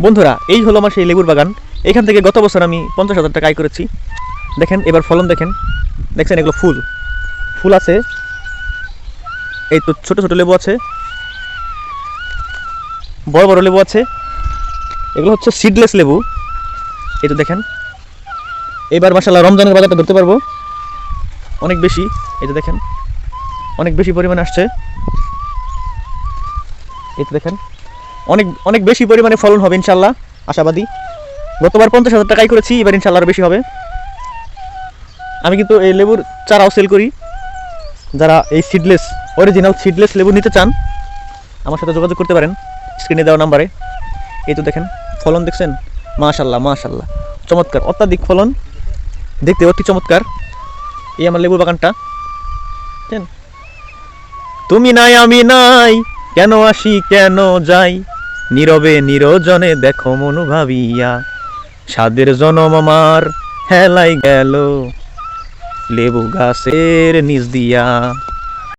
বন্ধুরা, এই হলো আমার সেই লেবুর বাগান। এখান থেকে গত বছর আমি 50,000 টাকা আয় করেছি। দেখেন এবার ফলন দেখেন, দেখছেন এগুলো ফুল ফুল আছে। এই তো ছোট ছোট লেবু আছে, বড় বড় লেবু আছে। এগুলো হচ্ছে সিডলেস লেবু। এই তো দেখেন, এবার মাশাআল্লাহ রমজানের বাজারটা ধরতে পারবো অনেক বেশি। এই তো দেখেন অনেক বেশি পরিমাণে আসছে। এই তো দেখেন অনেক অনেক বেশি পরিমাণে ফলন হবে ইনশাল্লাহ, আশাবাদী। গতবার 50,000 টাকাই করেছি, এবার ইনশাল্লাহ আরও বেশি হবে। আমি কিন্তু এই লেবুর চারাও সেল করি। যারা এই সিডলেস অরিজিনাল সিডলেস লেবু নিতে চান আমার সাথে যোগাযোগ করতে পারেন স্ক্রিনে দেওয়া নাম্বারে। এই তো দেখেন ফলন দেখছেন, মাশাল্লাহ মাশাল্লাহ, চমৎকার, অত্যাধিক ফলন, দেখতে অতি চমৎকার। এই আমার লেবুর বাগানটা। তুমি নাই আমি নাই, কেন আসি কেন যাই, নীরবে নিরজনে দেখো মনু ভাবিয়া, সাদের জনম আমার হেলাই গেল লেবু গাছের নিচ দিয়া।